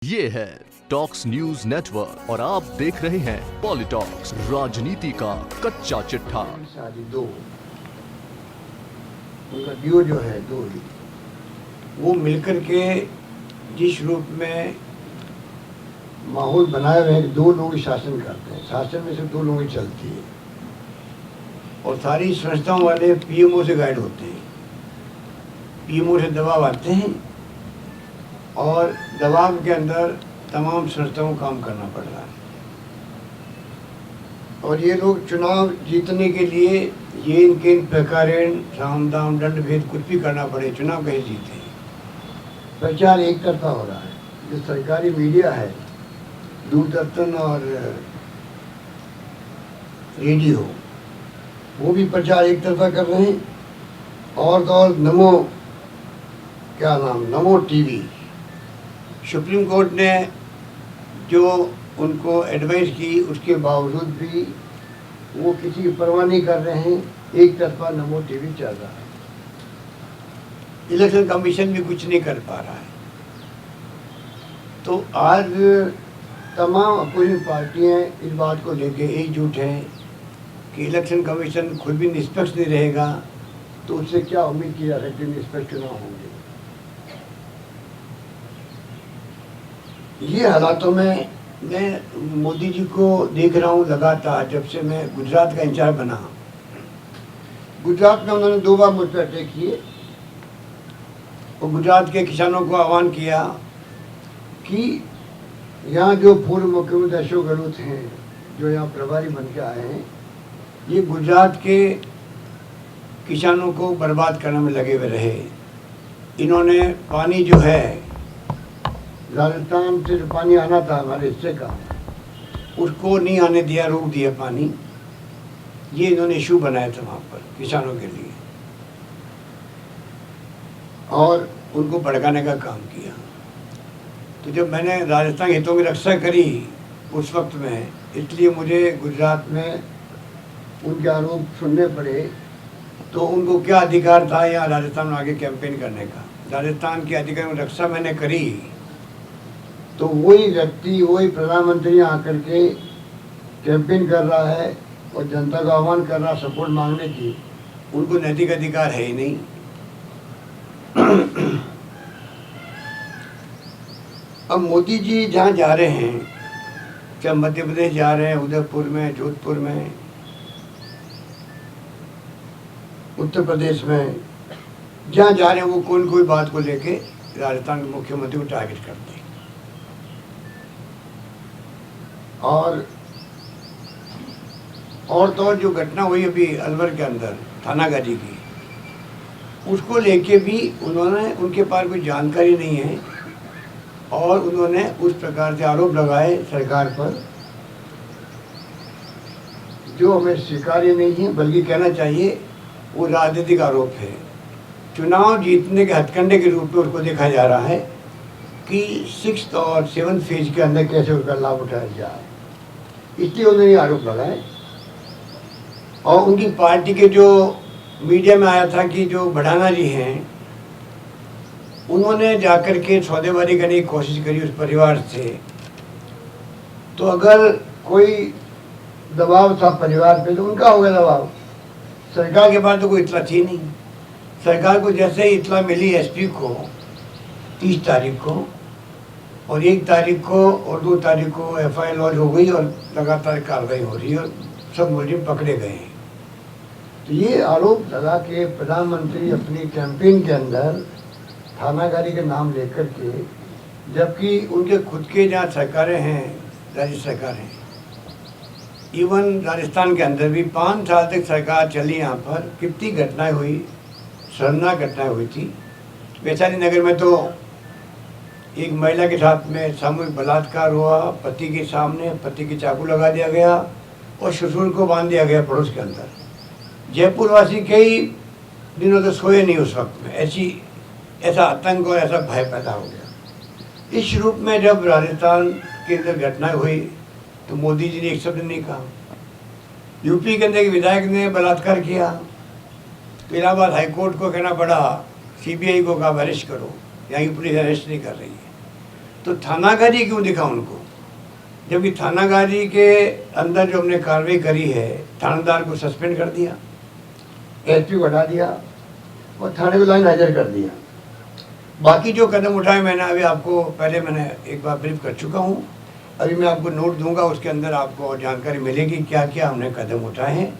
ये है talks news network और आप देख रहे हैं पॉलिटॉक्स, राजनीति का कच्चा चिट्ठा। शादी दो, उनका ड्यू जो है दो ही, वो मिलकर के जिस रूप में माहौल बनाए हुए हैं, दो लोग शासन करते हैं, शासन में से दो लोग ही चलती है और सारी संस्थाओं वाले पीएमओ से गाइड होते हैं। पीएमओ से दबाव आते हैं और दबाव के अंदर तमाम संस्थाओं को काम करना पड़ रहा है और ये लोग चुनाव जीतने के लिए ये इनके प्रकारेण साम दाम दंड भेद कुछ भी करना पड़े, चुनाव कैसे जीते। प्रचार एक तरफा हो रहा है। जो सरकारी मीडिया है, दूरदर्शन और रेडियो, वो भी प्रचार एक तरफा कर रहे हैं। और तो और नमो टीवी, सुप्रीम कोर्ट ने जो उनको एडवाइस की, उसके बावजूद भी वो किसी की परवाह नहीं कर रहे हैं। एक तरफा नमो टीवी चल रहा है। इलेक्शन कमीशन भी कुछ नहीं कर पा रहा है। तो आज तमाम अपोजिशन पार्टियां इस बात को लेके एकजुट हैं कि इलेक्शन कमीशन खुद भी निष्पक्ष नहीं रहेगा तो उससे क्या उम्मीद की जा सकती है निष्पक्ष चुनाव होंगे। ये हालातों में मैं मोदी जी को देख रहा हूँ लगातार, जब से मैं गुजरात का इंचार्ज बना। गुजरात में उन्होंने 2 बार मुझ पर अटैक किए और गुजरात के किसानों को आह्वान किया कि यहाँ जो पूर्व मुख्यमंत्री अशोक गहलोत हैं, जो यहाँ प्रभारी बन के आए हैं, ये गुजरात के किसानों को बर्बाद करने में लगे हुए रहे। इन्होंने पानी जो है, राजस्थान से जो पानी आना था हमारे हिस्से का, उसको नहीं आने दिया, रोक दिया पानी। ये इन्होंने इशू बनाया था वहाँ पर किसानों के लिए और उनको भड़काने का काम किया। तो जब मैंने राजस्थान हितों की रक्षा करी उस वक्त में, इसलिए मुझे गुजरात में उनके आरोप सुनने पड़े। तो उनको क्या अधिकार था यहाँ राजस्थान में आगे कैंपेन करने का? राजस्थान के अधिकारों की रक्षा मैंने करी तो वही व्यक्ति, वही प्रधानमंत्री आकर के कैंपेन कर रहा है और जनता का आह्वान कर रहा है सपोर्ट मांगने की। उनको नैतिक अधिकार है ही नहीं। अब मोदी जी जहाँ जा रहे हैं, चाहे मध्य प्रदेश जा रहे हैं, उदयपुर में, जोधपुर में, उत्तर प्रदेश में, जहाँ जा रहे हैं वो कोई न कोई बात को लेके राजस्थान के मुख्यमंत्री को टारगेट करते हैं। और तो और जो घटना हुई अभी अलवर के अंदर थानागाजी की, उसको लेके भी उन्होंने, उनके पास कोई जानकारी नहीं है और उन्होंने उस प्रकार से आरोप लगाए सरकार पर जो हमें स्वीकार्य नहीं है, बल्कि कहना चाहिए वो राजनीतिक आरोप है। चुनाव जीतने के हथकंडे के रूप में उसको देखा जा रहा है कि 6th और 7th फेज के अंदर कैसे उसका लाभ उठाया जाए, इसलिए उन्होंने आरोप लगाए। और उनकी पार्टी के जो मीडिया में आया था कि जो बढ़ाना जी हैं, उन्होंने जाकर के सौदेबाजी करने की कोशिश करी उस परिवार से। तो अगर कोई दबाव था परिवार पे तो उनका हो गया दबाव, सरकार के पास तो कोई इतला थी नहीं। सरकार को जैसे ही इतला मिली एसपी को 30 तारीख को, और 1 तारीख को और 2 तारीख को एफआईआर लॉन्च हो गई और लगातार कार्रवाई हो रही है और सब मुलजिम पकड़े गए हैं। तो ये आरोप लगा के प्रधानमंत्री अपनी कैंपेन के अंदर थानागारी के नाम लेकर के, जबकि उनके खुद के जहाँ सरकारें हैं, राज्य सरकारें, इवन राजस्थान के अंदर भी 5 साल तक सरकार चली, यहाँ पर कितनी घटनाएं हुई, शर्मनाक घटनाएं हुई थी। वैशाली नगर में तो एक महिला के साथ में सामूहिक बलात्कार हुआ, पति के सामने पति की चाकू लगा दिया गया और ससुर को बांध दिया गया पड़ोस के अंदर। जयपुर वासी कई दिनों तक सोए नहीं उस वक्त में, ऐसा आतंक और ऐसा भय पैदा हो गया। इस रूप में जब राजस्थान के अंदर घटनाएं हुई तो मोदी जी ने एक शब्द नहीं कहा। यूपी के अंदर एक विधायक ने बलात्कार किया तो इलाहाबाद हाईकोर्ट को कहना पड़ा, सीबीआई को कहा अरेस्ट करो, यहाँ की पुलिस अरेस्ट नहीं कर रही है। तो थानागाजी क्यों दिखा उनको, जबकि थानागाजी के अंदर जो हमने कार्रवाई करी है, थानेदार को सस्पेंड कर दिया, एसपी को हटा दिया और थाने को लाइन हाजिर कर दिया। बाकी जो कदम उठाए मैंने अभी आपको पहले मैंने एक बार ब्रीफ कर चुका हूँ। अभी मैं आपको नोट दूंगा, उसके अंदर आपको जानकारी मिलेगी क्या क्या हमने कदम उठाए हैं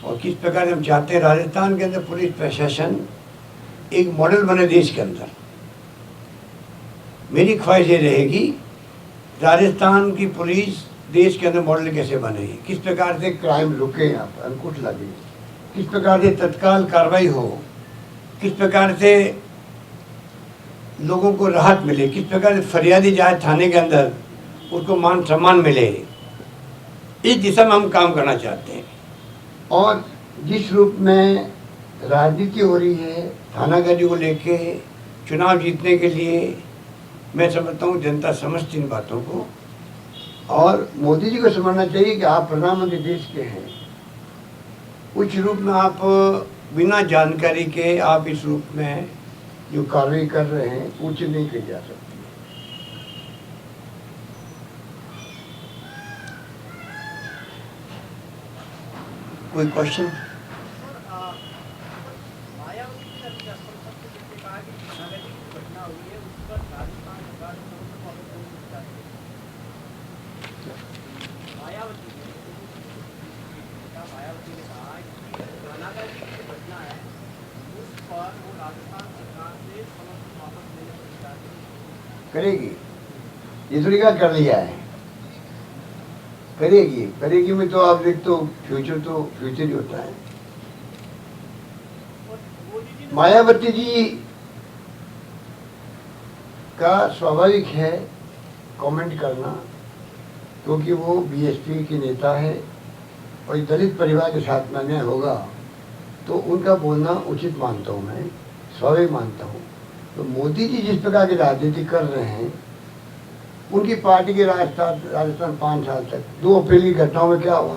और किस प्रकार हम चाहते हैं राजस्थान के अंदर पुलिस प्रशासन एक मॉडल बने देश के अंदर। मेरी ख्वाहिश ये रहेगी राजस्थान की पुलिस देश के अंदर मॉडल कैसे बनेगी, किस प्रकार से क्राइम रुके, यहाँ पर अंकुश लगे, किस प्रकार से तत्काल कार्रवाई हो, किस प्रकार से लोगों को राहत मिले, किस प्रकार से फरियादी जाए थाने के अंदर उसको मान सम्मान मिले। इस दिशा में हम काम करना चाहते हैं। और जिस रूप में राजनीति हो रही है थानागाजी को लेके चुनाव जीतने के लिए, मैं समझता हूँ जनता समझती इन बातों को और मोदी जी को समझना चाहिए कि आप प्रधानमंत्री देश के हैं। उच्च रूप में आप बिना जानकारी के आप इस रूप में जो कार्रवाई कर रहे हैं उच्च नहीं की जा सकती। कोई क्वेश्चन? करेगी, ये थोड़ी क्या कर लिया है, करेगी, करेगी में तो आप देख तो फ्यूचर ही होता है। मायावती जी का स्वाभाविक है कमेंट करना, क्योंकि वो बीएसपी की नेता है और दलित परिवार के साथ में अन्याय होगा तो उनका बोलना उचित मानता हूँ, मैं स्वाभाविक मानता हूँ। तो मोदी जी जिस प्रकार की राजनीति कर रहे हैं, उनकी पार्टी के राजस्थान 5 साल तक 2 अप्रैल की घटनाओं में क्या हुआ,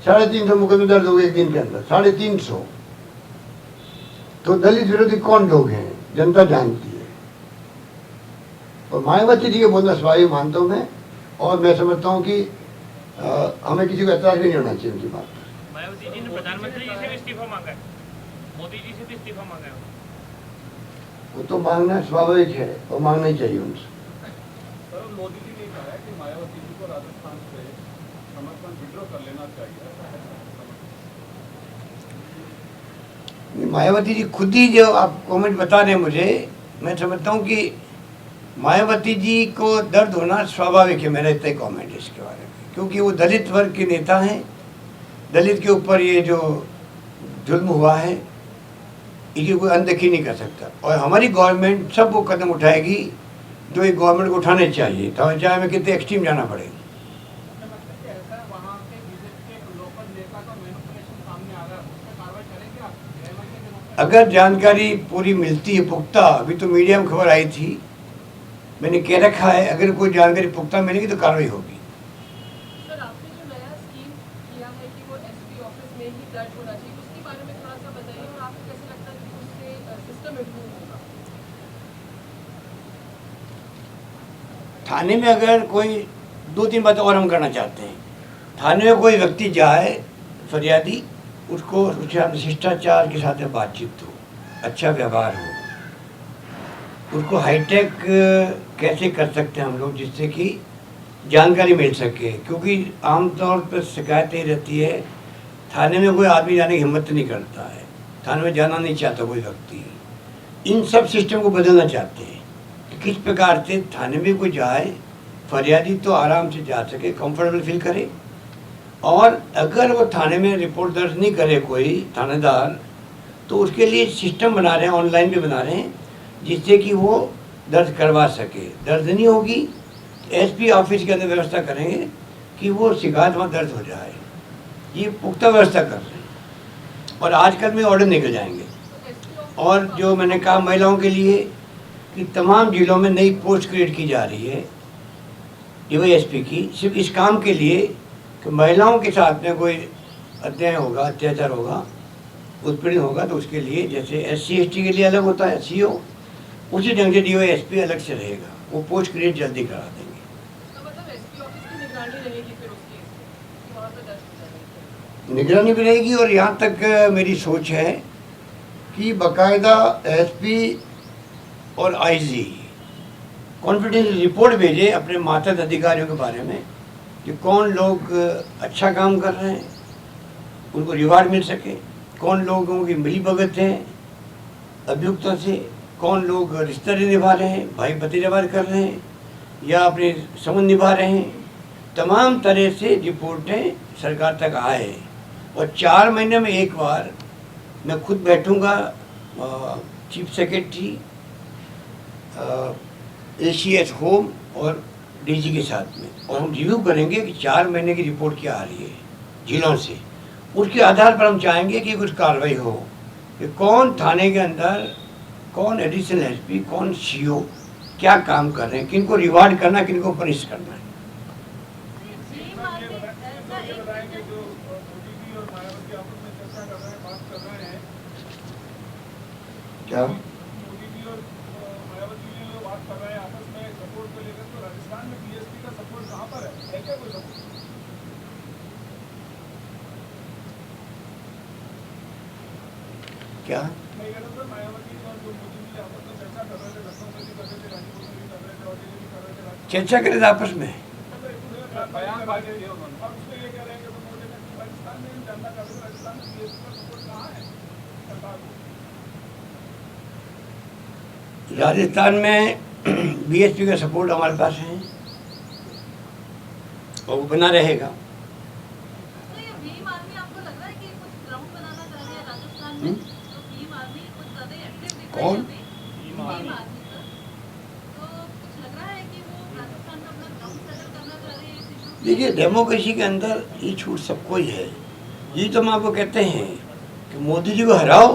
350 मुकदमे दर्ज हो गए एक दिन के अंदर, 350। तो दलित विरोधी कौन लोग हैं जनता जानती है। और मायावती जी के बोलना स्वाभाविक मानता हूँ मैं, और मैं समझता हूँ कि हमें किसी को ऐतराज भी नहीं होना चाहिए उनकी बात पर। मायावती जी ने प्रधानमंत्री जी से भी इस्तीफा मांगा है, मोदी जी से भी इस्तीफा मांगा है। वो तो मांगना स्वाभाविक है और मांगना ही चाहिए उनसे। सर, मोदी जी ने कहा है कि मायावती जी को राजस्थान से समर्थन विड्रॉ कर लेना चाहिए। मायावती जी खुद ही जो आप कमेंट बता रहे हैं मुझे, मैं समझता हूँ कि मायावती जी को दर्द होना स्वाभाविक है। मेरा इतना कमेंट है इसके बारे में, क्योंकि वो दलित वर्ग के नेता हैं। दलित के ऊपर ये जो जुल्म हुआ है इसकी कोई अनदेखी नहीं कर सकता, और हमारी गवर्नमेंट सब वो कदम उठाएगी जो एक गवर्नमेंट को उठाने चाहिए, चाहे हमें कितने एक्सट्रीम जाना पड़े। अगर जानकारी पूरी मिलती है पुख्ता, अभी तो मीडिया में खबर आई थी, मैंने कह रखा है अगर कोई जानकारी पुख्ता मिलेगी तो कार्रवाई होगी। सर, आपने जो नया स्कीम किया है कि वो एसपी ऑफिस में ही दर्ज होना चाहिए, उसके बारे में थोड़ा सा बताइए, और आपको कैसे लगता है कि उससे सिस्टम इम्प्रूव होगा? थाने में अगर कोई 2-3 बातें और हम करना चाहते हैं। थाने में कोई व्यक्ति जाए फरियादी, उसको उसके शिष्टाचार के साथ में बातचीत हो, अच्छा व्यवहार हो, उसको हाईटेक कैसे कर सकते हैं हम लोग जिससे कि जानकारी मिल सके, क्योंकि आमतौर पर शिकायतें रहती है थाने में कोई आदमी जाने की हिम्मत नहीं करता है, थाने में जाना नहीं चाहता कोई व्यक्ति। इन सब सिस्टम को बदलना चाहते हैं कि किस प्रकार से थाने में कोई जाए फरियादी तो आराम से जा सके, कंफर्टेबल फील करे, और अगर वो थाने में रिपोर्ट दर्ज नहीं करे कोई थानेदार तो उसके लिए सिस्टम बना रहे हैं, ऑनलाइन भी बना रहे हैं, जिससे कि वो दर्ज करवा सके। दर्ज नहीं होगी तो एसपी ऑफिस के अंदर व्यवस्था करेंगे कि वो शिकायत वहाँ दर्ज हो जाए। ये पुख्ता व्यवस्था कर रहे हैं और आजकल में ऑर्डर निकल जाएंगे। और जो मैंने कहा महिलाओं के लिए कि तमाम जिलों में नई पोस्ट क्रिएट की जा रही है डीवाईएसपी की, सिर्फ इस काम के लिए कि महिलाओं के साथ में कोई अन्याय होगा, अत्याचार होगा, उत्पीड़न होगा तो उसके लिए जैसे SC ST के लिए अलग होता है CO, उसी ढंग से DYSP अलग से रहेगा। वो पोस्ट क्रिएट जल्दी करा देंगे। तो मतलब एसपी ऑफिस की निगरानी रहेगी फिर उस केस में, वहाँ पर दर्ज हो जाएगी। निगरानी भी रहेगी और यहाँ तक मेरी सोच है कि बाकायदा एसपी और आईजी कॉन्फिडेंशियल रिपोर्ट भेजे अपने मातहत अधिकारियों के बारे में कि कौन लोग अच्छा काम कर रहे हैं, उनको रिवार्ड मिल सके, कौन लोगों की मिली भगत है अभियुक्तों से, कौन लोग रिश्ता निभा रहे हैं, भाई भतीजावाद कर रहे हैं या अपने संबंध निभा रहे हैं। तमाम तरह से रिपोर्टें सरकार तक आए और 4 महीने में एक बार मैं खुद बैठूंगा चीफ सेक्रेटरी एसीएस होम और डीजी के साथ में, और हम रिव्यू करेंगे कि 4 महीने की रिपोर्ट क्या आ रही है जिलों से। उसके आधार पर हम चाहेंगे कि कुछ कार्रवाई हो कि कौन थाने के अंदर, कौन एडिशनल एसपी, कौन सीओ क्या काम कर रहे हैं, किनको रिवार्ड करना, किनको पनिश करना है। क्या मोदी जी और मायावती जी जो बात कर रहे हैं आपस में सपोर्ट को लेकर, तो राजस्थान में बीएसपी का सपोर्ट कहाँ पर है क्या कोई सपोर्ट? क्या मैं कह रहा था मायावती और जो मोदी जी आपस में चर्चा कर रहे थे, लखनऊ में भी कर रहे थे, गाजीपुर में भी कर रहे थे, और दिल्ली भी कर रहे थे, चर्चा करें आपस में? बयान बात किए उन्होंने, और उसमें ये कह रहे हैं कि राजस्थान में जानना चाहते हैं राजस्थान में बीएसपी का सपोर्ट कहाँ है सरकार को? राजस्थान में बीएसपी का सपोर्ट हमारे पास है और वो बना रहेगा। तो ये भीम आर्मी आपको लग रहा है कि कुछ ग्राउंड बनाना चाह रही है राजस्थान में? तो भीम आर्मी कुछ ज़्यादा एक्टिव दिख रही है कौन? अभी। भीम आर्मी सर, तो कुछ लग रहा है कि वो राजस्थान में अपना ग्राउंड सेटल करना चाह रही है इस इशू पे? देखिए, डेमोक्रेसी के अंदर ये छूट सबको ही है। ये तो हम आपको कहते हैं कि मोदी जी को हराओ,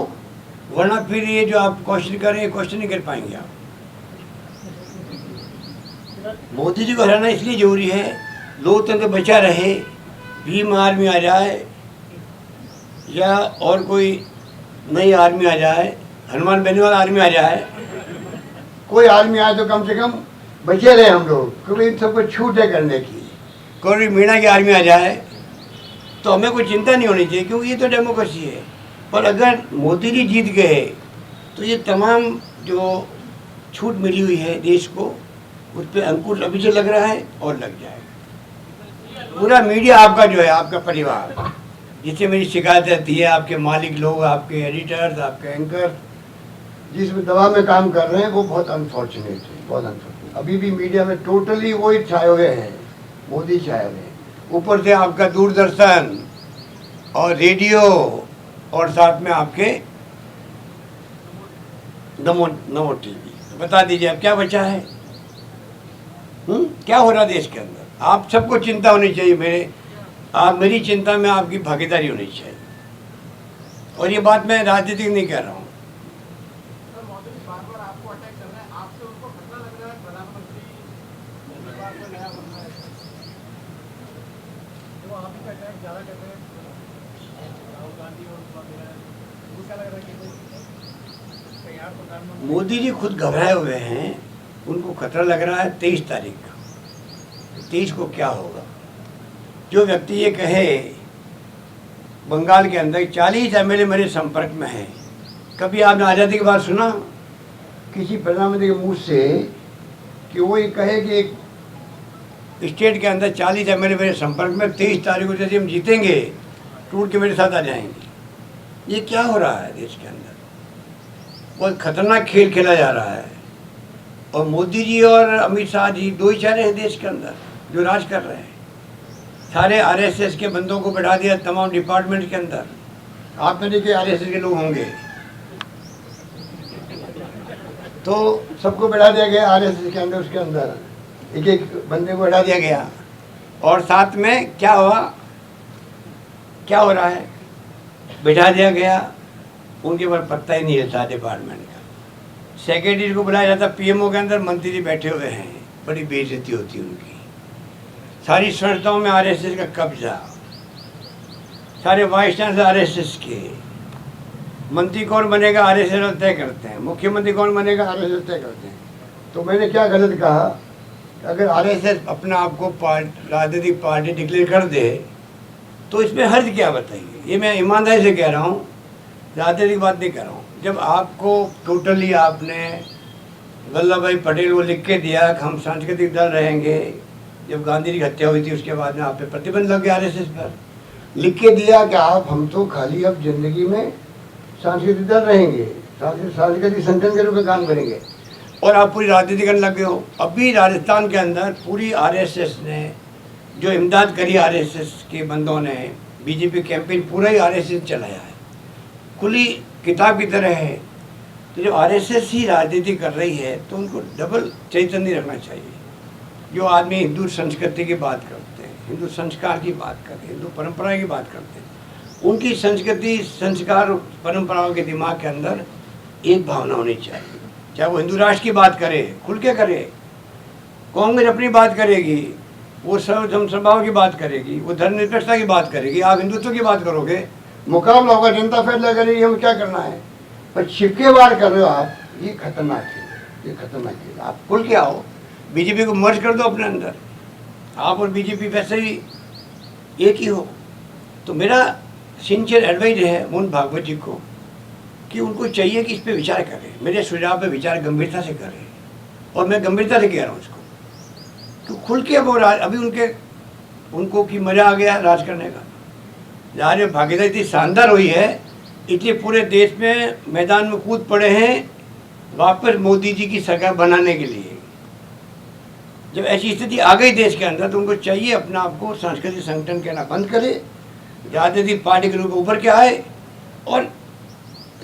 वरना फिर ये जो आप क्वेश्चन कर रहे हैं क्वेश्चन नहीं कर पाएंगे आप। मोदी जी को हराना इसलिए जरूरी है लोकतंत्र बचा रहे, भीम आर्मी आ जाए या और कोई नई आर्मी आ जाए, हनुमान बेनीवाल आर्मी आ जाए, कोई आर्मी आए तो कम से कम बचे रहे हम लोग, क्योंकि इन सबको छूट है करने की। कोई मीणा की आर्मी आ जाए तो हमें कोई चिंता नहीं होनी चाहिए, क्योंकि ये तो डेमोक्रेसी है। पर अगर मोदी जी जीत गए तो ये तमाम जो छूट मिली हुई है देश को, उस पर अंकुश अभी से लग रहा है और लग जाएगा। पूरा मीडिया आपका जो है, आपका परिवार, जिससे मेरी शिकायत रहती है, आपके मालिक लोग, आपके एडिटर्स, आपके एंकर जिस दबाव में काम कर रहे हैं, वो बहुत अनफॉर्चुनेट है, बहुत अनफॉर्चुनेट। अभी भी मीडिया में टोटली वही छाए हुए हैं, मोदी छाए हुए हैं। ऊपर से आपका दूरदर्शन और रेडियो और साथ में आपके नमो टीवी। तो बता दीजिए अब क्या बचा है? क्या हो रहा है देश के अंदर? आप सबको चिंता होनी चाहिए, मेरी चिंता में आपकी भागीदारी होनी चाहिए। और ये बात मैं राजनीतिक नहीं कह रहा हूँ। मोदी जी खुद घबराए हुए हैं, उनको खतरा लग रहा है 23 तारीख का। 23 को क्या होगा? जो व्यक्ति ये कहे बंगाल के अंदर 40 एमएलए मेरे संपर्क में हैं, कभी आपने आज़ादी की बात सुना किसी प्रधानमंत्री के मुंह से कि वो ये कहे कि एक स्टेट के अंदर 40 एमएलए मेरे संपर्क में, 23 तारीख को जैसे हम जीतेंगे टूट के मेरे साथ आ जाएंगे? ये क्या हो रहा है देश के अंदर? बहुत खतरनाक खेल खेला जा रहा है। और मोदी जी और अमित शाह जी दो ही चेहरे हैं देश के अंदर जो राज कर रहे हैं। सारे आरएसएस के बंदों को बैठा दिया तमाम डिपार्टमेंट के अंदर। आपने देखे आरएसएस के लोग होंगे तो सबको बैठा दिया गया आरएसएस के अंदर, उसके अंदर एक एक बंदे को बैठा दिया गया। और साथ में क्या हुआ, क्या हो रहा है? बैठा दिया गया, उनके पर पत्ता ही नहीं रहता डिपार्टमेंट का। सेक्रेटरी को बुलाया जाता, पीएमओ के अंदर मंत्री जी बैठे हुए हैं, बड़ी बेइज्जती होती है उनकी। सारी संस्थाओं में आरएसएस का कब्जा, सारे वाइस चांसलर आरएसएस के। मंत्री कौन बनेगा आरएसएस तय करते हैं, मुख्यमंत्री कौन बनेगा आरएसएस तय करते हैं। तो मैंने क्या गलत कहा? अगर आरएसएस अपना आपको राजनीतिक पार्टी डिक्लेयर कर दे तो इसमें हर्ज क्या बताइए? ये मैं ईमानदारी से कह रहा हूँ, राजनीतिक बात नहीं कर रहा हूँ। जब आपको टोटली आपने वल्लभ भाई पटेल को लिख के दिया कि हम सांस्कृतिक दल रहेंगे, जब गांधी जी की हत्या हुई थी उसके बाद में आप पे प्रतिबंध लग गया आरएसएस पर, लिख के दिया कि आप हम तो खाली अब जिंदगी में सांस्कृतिक दल रहेंगे, सांस्कृतिक संगठन के रूप में काम करेंगे, और आप पूरी राजनीति करने लगे हो। अभी राजस्थान के अंदर पूरी आरएसएस ने जो इमदाद करी, आरएसएस के बंदों ने, बीजेपी कैंपेन पूरा ही आरएसएस चलाया है, खुली किताब की तरह है। तो जब आरएसएस ही राजनीति कर रही है तो उनको डबल चैतन्य रखना चाहिए। जो आदमी हिंदू संस्कृति की बात करते हैं, हिंदू संस्कार की बात करते हैं, हिंदू परंपरा की बात करते हैं, उनकी संस्कृति, संस्कार, परंपराओं के दिमाग के अंदर एक भावना होनी चाहिए। चाहे वो हिंदू राष्ट्र की बात करे, खुल के करे, कांग्रेस अपनी बात करेगी, वो समभाव की बात करेगी, वो धर्मनिरपेक्षता की बात करेगी, आप हिंदुत्व की बात करोगे, मुकाबला होगा, जनता फैसला करेगी हमें क्या करना है। पर छिपकेबार कर रहे हो आप, ये खतरनाक है, ये खतरनाक है। आप खुल के आओ, बीजेपी को मर्ज कर दो अपने अंदर, आप और बीजेपी वैसे ही एक ही हो। तो मेरा सिंसियर एडवाइस है मोहन भागवत जी को कि उनको चाहिए कि इस पे विचार करें, मेरे सुझाव पे विचार गंभीरता से करें, और मैं गंभीरता से कह रहा हूँ इसको, तो खुल के वो अभी उनको कि मज़ा आ गया राज करने का। जहाँ जो भागीदारी इतनी शानदार हुई है, इसलिए पूरे देश में मैदान में कूद पड़े हैं वापस मोदी जी की सरकार बनाने के लिए। जब ऐसी स्थिति आ गई देश के अंदर तो उनको चाहिए अपना आपको सांस्कृतिक संगठन कहना बंद करे, राजनीतिक पार्टी के रूप में उभर के आए, और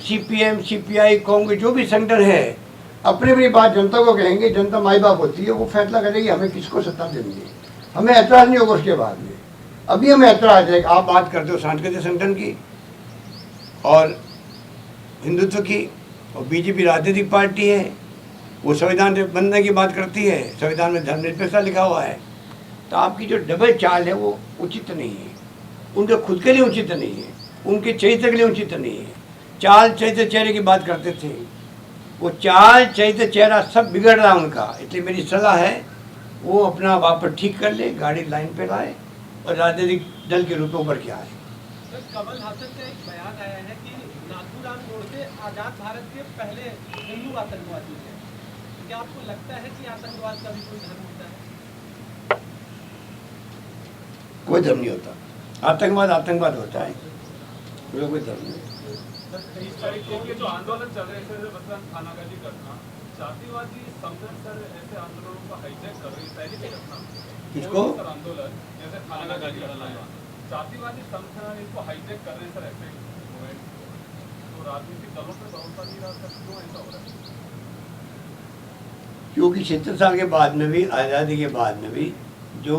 सीपीएम, सीपीआई, कांग्रेस जो भी संगठन है अपनी अपनी बात जनता को कहेंगे। जनता माई बाप होती है, वो फैसला करेगी हमें किसको सत्ता देंगे, हमें ऐतराज़ नहीं होगा उसके बाद में। अभी हमें ऐतराज़ है, आप बात करते हो सांस्कृतिक संगठन की और हिंदुत्व की, और बीजेपी राजनीतिक पार्टी है, वो संविधान बनने की बात करती है, संविधान में धर्मनिरपेक्षता लिखा हुआ है। तो आपकी जो डबल चाल है वो उचित नहीं है, उनके खुद के लिए उचित नहीं है, उनके चरित्र के लिए उचित नहीं है। चाल चरित्र चेहरे की बात करते थे, वो चाल चरित्र चेहरा सब बिगड़ रहा उनका। इसलिए मेरी सलाह है वो अपना वापस ठीक कर ले, गाड़ी लाइन पे लाए और राजनीतिक दल के रूप में उभर के आए। कमल हासन का एक बयान आया है कि नाथूराम गोडसे आजाद भारत के पहले हिंदू आतंकवादी थे। क्या आपको लगता है कि आतंकवाद का भी कोई धर्म होता है? कोई धर्म नहीं होता, आतंकवाद आतंकवाद होता है, कोई धर्म नहीं। 23 तारीख के जो आंदोलन चल रहे थे, मतलब थानागाजी घटना, जातिवादी संगठन सर ऐसे आंदोलनों को हाईजैक कर रही है। पहले की घटना किसको आंदोलन जैसे थानागाजी घटना, जातिवादी संगठन इसको हाईजैक कर रहे हैं सर ऐसे मूवमेंट, तो राजनीतिक दलों पर भरोसा नहीं रहा सर, क्यों ऐसा हो रहा है? क्योंकि 76 साल के बाद में भी, आज़ादी के बाद में भी जो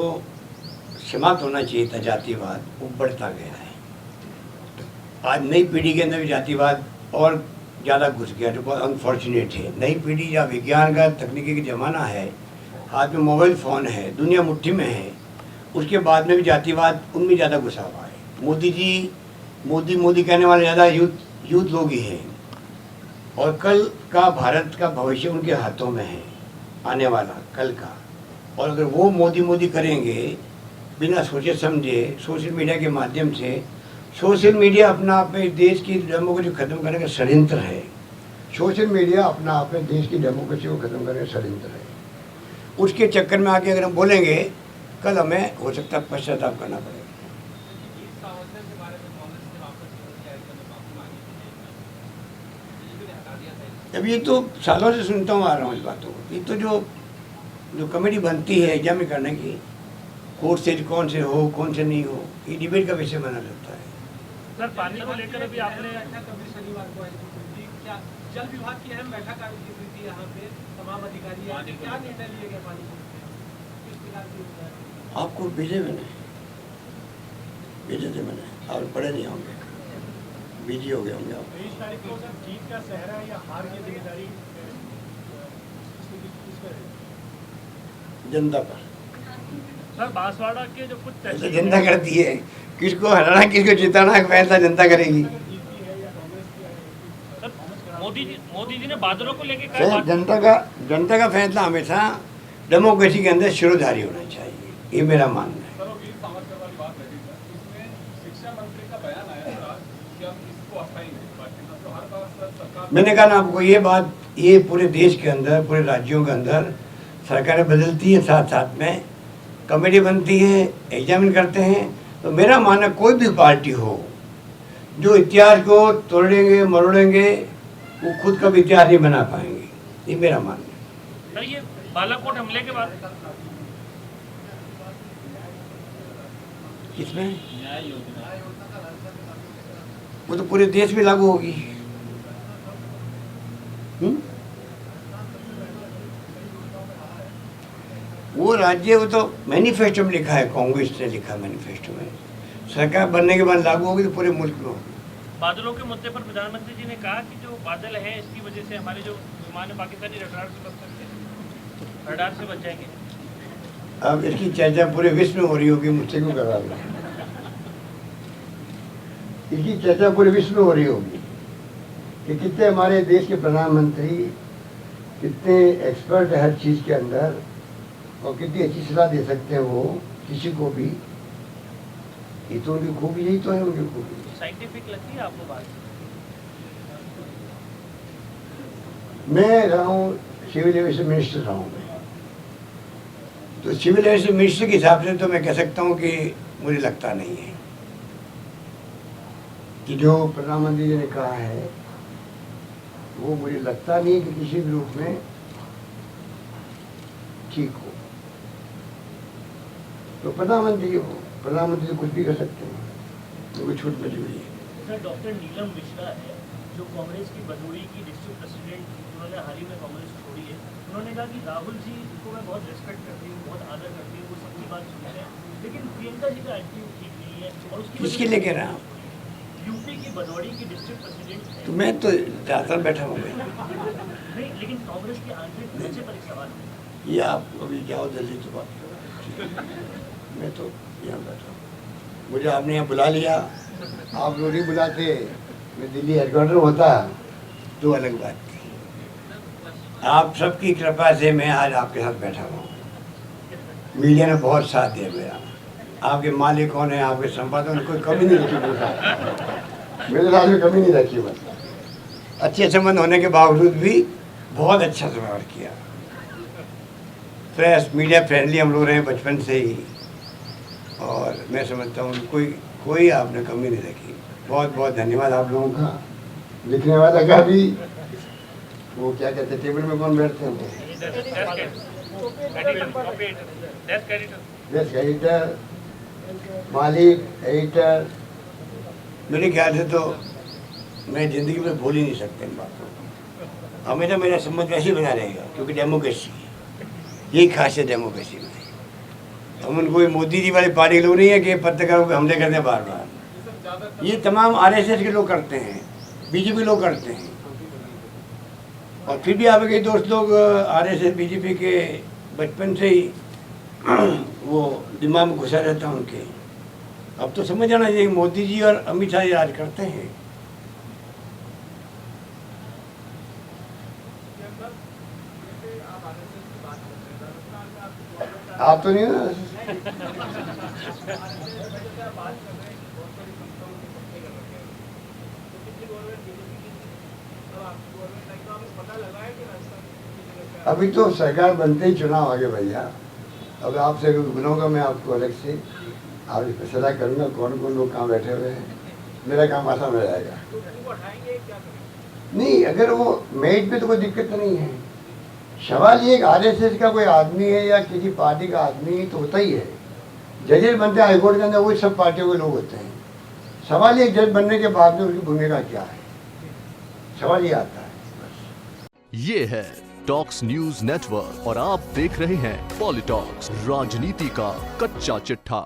समाप्त होना चाहिए था जातिवाद, वो बढ़ता गया है। आज नई पीढ़ी के अंदर भी जातिवाद और ज़्यादा घुस गया, जो बहुत अनफॉर्चुनेट है। नई पीढ़ी या विज्ञान का तकनीकी का ज़माना है, हाथ में मोबाइल फ़ोन है, दुनिया मुट्ठी में है, उसके बाद में भी जातिवाद उनमें ज़्यादा घुसा हुआ है। मोदी जी मोदी कहने वाले ज़्यादा यूथ लोग ही हैं, और कल का भारत का भविष्य उनके हाथों में है, आने वाला कल का। और अगर वो मोदी करेंगे बिना सोचे समझे, सोशल मीडिया के माध्यम से, सोशल मीडिया अपना आप में देश की डेमोक्रेसी को खत्म करने का षड्यंत्र है। सोशल मीडिया अपना आप में देश की डेमोक्रेसी को खत्म करने का षड्यंत्र है। उसके चक्कर में आके अगर हम बोलेंगे, कल हमें हो सकता है पश्चाताप करना पड़ेगा। अब ये तो सालों से सुनता हूँ आ रहा हूँ इस बातों को। ये तो जो कमेटी बनती है एग्जाम करने की, कोर्ट से कौन से हो कौन से नहीं हो, ये डिबेट का विषय माना जाता है। सर पानी को लेकर अभी आपने शनिवार को क्या जल विभाग की अहम बैठक आयोजित हुई थी, यहाँ पे तमाम अधिकारी, क्या निर्णय लिए गए पानी को किस प्रकार की? आपको भेजे थे मैंने, और पढ़े नहीं होंगे, बिजी हो गए होंगे आप। 23 तारीख को सर जीत का सहरा या हार की जिम्मेदारी जनता पर। सर बांसवाड़ा के जो कुछ ऐसा जनता करती है, किसको हराना किसको जिताना फैसला जनता करेगी। मोदी जी ने बादलों को लेके कहा जनता का फैसला हमेशा डेमोक्रेसी के अंदर शिरोधारी होना चाहिए, ये मेरा मानना है। सर वो वीर सावरकर वाली बात रही सर, इसमें शिक्षा मंत्री का बयान आया सर आज कि हम इसको हटाएंगे पाठ्यक्रम, तो हर बार सर सरकार मैंने कहा ना आपको, ये बात ये पूरे देश के अंदर, पूरे राज्यों के अंदर सरकारें बदलती हैं, साथ साथ में कमेटी बनती है, एग्जामिन करते हैं। तो मेरा मानना कोई भी पार्टी हो जो इतिहास को तोड़ेंगे मरोड़ेंगे, वो खुद का भी इतिहास नहीं बना पाएंगे, ये मेरा मानना है। सर ये बालाकोट हमले के बाद किसमें वो तो पूरे देश में लागू होगी। वो राज्य, वो तो मैनिफेस्टो में लिखा है, कांग्रेस ने लिखा मैनिफेस्टो में, सरकार बनने के बाद लागू होगी तो पूरे मुल्क में होगी। बादलों के मुद्दे पर प्रधानमंत्री जी ने कहा कि जो बादल हैं इसकी वजह से हमारे जो विमान है पाकिस्तानी रडार से बच सकते हैं, रडार से बच जाएंगे। अब इसकी चर्चा पूरे विश्व में हो रही होगी, मुझसे क्यों कर रहा है? इसकी चर्चा पूरे विश्व में हो रही होगी कि कितने हमारे देश के प्रधानमंत्री कितने एक्सपर्ट है हर चीज़ के अंदर, और कितनी अच्छी सलाह दे सकते हैं वो किसी को भी। ये तो उनकी खूबी, यही तो है उनकी खूबी। साइंटिफिक लगती है आपको बात? मैं रहा हूँ सिविल एविएशन मिनिस्टर रहा हूँ मैं, तो सिविल एविएशन मिनिस्टर के हिसाब से तो मैं कह सकता हूँ कि मुझे लगता नहीं है कि जो प्रधानमंत्री जी ने कहा है वो, मुझे लगता नहीं है कि किसी भी रूप में ठीक हो। तो प्रधानमंत्री तो कुछ भी कर सकते हैं, तो कोई छूट मिली हुई है। सर डॉक्टर नीलम मिश्रा है जो कांग्रेस की भदोही की डिस्ट्रिक्ट प्रेसिडेंट, उन्होंने हाल ही में कांग्रेस छोड़ी है। उन्होंने कहा कि राहुल जी को मैं बहुत रिस्पेक्ट करती हूँ, बहुत आदर करती हूँ, वो सबकी बात सुनते हैं, लेकिन प्रियंका जी का एटीट्यूड ठीक नहीं है। और उसकी किसके लिए कह रहा हूँ? यूपी की भदोही की डिस्ट्रिक्ट प्रेसिडेंट है। तो मैं तो ज़्यादातर बैठा हूँ नहीं, लेकिन कांग्रेस के आंतरिक ढांचे पर एक सवाल है। ये आप अभी जाओ जल्दी तो बात करो, मैं तो यहाँ बैठा हूँ। मुझे आपने यहाँ बुला लिया, आप लोग नहीं बुलाते, मैं दिल्ली हेडक्वार्टर होता तो अलग बात थी। आप सबकी कृपा से मैं आज आपके साथ बैठा हूँ। मीडिया ने बहुत साथ दिया मेरा, आपके मालिक कौन है, आपके संपादक ने कोई कमी नहीं रखी मेरे साथ, मेरे साथ में कमी नहीं रखी। बस अच्छे संबंध होने के बावजूद भी बहुत अच्छा व्यवहार किया। फ्रेश मीडिया फ्रेंडली हम लोग रहे बचपन से ही, और मैं समझता हूँ कोई आपने कमी नहीं रखी। बहुत बहुत धन्यवाद आप लोगों का। लिखने वाला का भी, वो क्या कहते हैं, टेबल में कौन बैठते हैं, डेस्क एडिटर, मालिक, एडिटर, मेरे ख्याल से तो मैं ज़िंदगी में भूल ही नहीं सकते इन बातों को। हमेशा मेरा संबंध वैसे ही बना रहेगा, क्योंकि डेमोक्रेसी है, यही खासियत डेमोक्रेसी में। हम उनको मोदी जी वाली पार्टी के लोग नहीं है कि पत्रकारों पे हमले करते हैं बार बार। ये तमाम आरएसएस के लोग करते हैं, बीजेपी लोग करते हैं, और फिर भी आपके दोस्त लोग आरएसएस बीजेपी के बचपन से ही वो दिमाग में घुसा रहता है उनके। अब तो समझ आना चाहिए मोदी जी और अमित शाह राज करते हैं। आप तो नहीं हो ना? अभी तो सरकार बनते ही चुनाव आगे भैया। अब आपसे गुनोगा मैं आपको अलग से आप फैसला करूँगा कौन कौन लोग कहाँ बैठे हुए हैं, मेरा काम आसान हो जाएगा। नहीं, अगर वो मेरिट पे तो कोई दिक्कत नहीं है। सवाल ये आरएसएस का कोई आदमी है या किसी पार्टी का आदमी तो होता ही है। जजेस बनते हैं हाईकोर्ट के अंदर, वही सब पार्टियों के लोग होते हैं। सवाल ये जज बनने के बाद में उनकी भूमिका क्या है, सवाल ये आता है। ये है टॉक्स न्यूज नेटवर्क और आप देख रहे हैं पॉलिटॉक्स, राजनीति का कच्चा चिट्ठा।